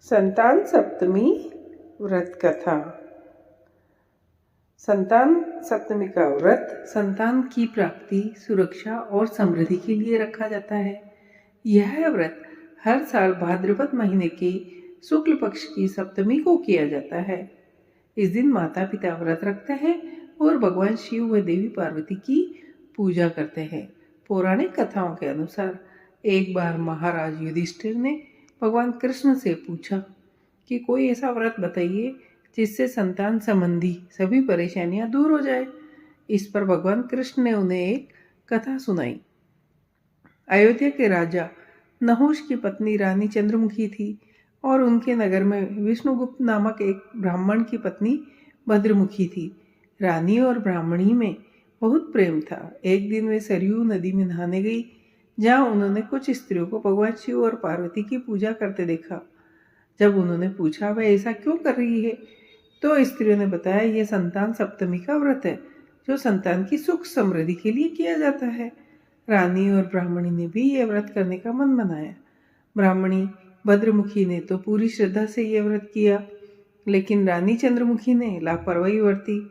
संतान सप्तमी व्रत कथा। संतान सप्तमी का व्रत संतान की प्राप्ति, सुरक्षा और समृद्धि के लिए रखा जाता है। यह व्रत हर साल भाद्रपद महीने के शुक्ल पक्ष की सप्तमी को किया जाता है। इस दिन माता पिता व्रत रखते हैं और भगवान शिव व देवी पार्वती की पूजा करते हैं। पौराणिक कथाओं के अनुसार एक बार महाराज युधिष्ठिर ने भगवान कृष्ण से पूछा कि कोई ऐसा व्रत बताइए जिससे संतान संबंधी सभी परेशानियां दूर हो जाए। इस पर भगवान कृष्ण ने उन्हें एक कथा सुनाई। अयोध्या के राजा नहुष की पत्नी रानी चंद्रमुखी थी और उनके नगर में विष्णुगुप्त नामक एक ब्राह्मण की पत्नी भद्रमुखी थी। रानी और ब्राह्मणी में बहुत प्रेम था। एक दिन वे सरयू नदी में नहाने गई, जहां उन्होंने कुछ स्त्रियों को भगवान शिव और पार्वती की पूजा करते देखा। जब उन्होंने पूछा वह ऐसा क्यों कर रही है, तो स्त्रियों ने बताया यह संतान सप्तमी का व्रत है, जो संतान की सुख समृद्धि के लिए किया जाता है। रानी और ब्राह्मणी ने भी यह व्रत करने का मन बनाया। ब्राह्मणी भद्रमुखी ने तो पूरी श्रद्धा से यह व्रत किया, लेकिन रानी चंद्रमुखी ने लापरवाही बरती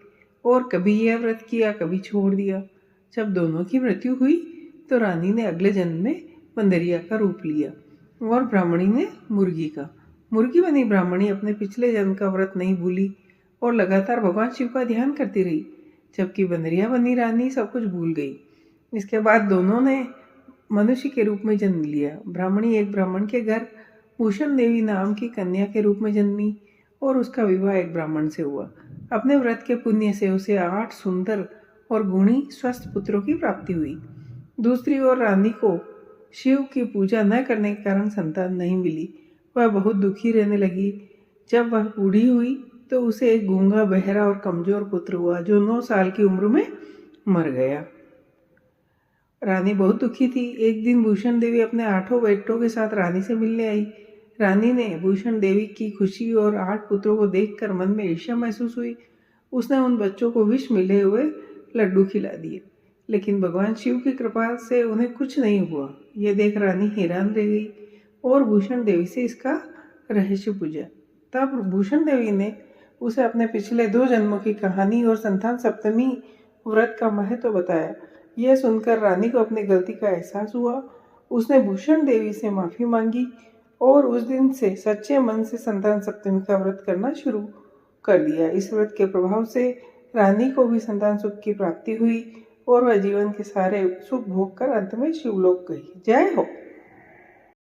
और कभी यह व्रत किया, कभी छोड़ दिया। जब दोनों की मृत्यु हुई तो रानी ने अगले जन्म में बंदरिया का रूप लिया और ब्राह्मणी ने मुर्गी का। मुर्गी बनी ब्राह्मणी अपने पिछले जन्म का व्रत नहीं भूली और लगातार भगवान शिव का ध्यान करती रही, जबकि बंदरिया बनी रानी सब कुछ भूल गई। इसके बाद दोनों ने मनुष्य के रूप में जन्म लिया। ब्राह्मणी एक ब्राह्मण के घर भूषण देवी नाम की कन्या के रूप में जन्मी और उसका विवाह एक ब्राह्मण से हुआ। अपने व्रत के पुण्य से उसे 8 सुंदर और गुणी स्वस्थ पुत्रों की प्राप्ति हुई। दूसरी ओर रानी को शिव की पूजा न करने के कारण संतान नहीं मिली। वह बहुत दुखी रहने लगी। जब वह बूढ़ी हुई तो उसे एक गूंगा, बहरा और कमजोर पुत्र हुआ, जो 9 साल की उम्र में मर गया। रानी बहुत दुखी थी। एक दिन भूषण देवी अपने 8 बेटों के साथ रानी से मिलने आई। रानी ने भूषण देवी की खुशी और 8 पुत्रों को देखकर मन में ईर्ष्या महसूस हुई। उसने उन बच्चों को विष मिले हुए लड्डू खिला दिए, लेकिन भगवान शिव की कृपा से उन्हें कुछ नहीं हुआ। यह देख रानी हैरान रह गई और भूषण देवी से इसका रहस्य पूछा। तब भूषण देवी ने उसे अपने पिछले 2 जन्मों की कहानी और संतान सप्तमी व्रत का महत्व बताया। यह सुनकर रानी को अपनी गलती का एहसास हुआ। उसने भूषण देवी से माफी मांगी और उस दिन से सच्चे मन से संतान सप्तमी का व्रत करना शुरू कर दिया। इस व्रत के प्रभाव से रानी को भी संतान सुख की प्राप्ति हुई और वह जीवन के सारे सुख भोग कर अंत में शिवलोक गई। जय हो।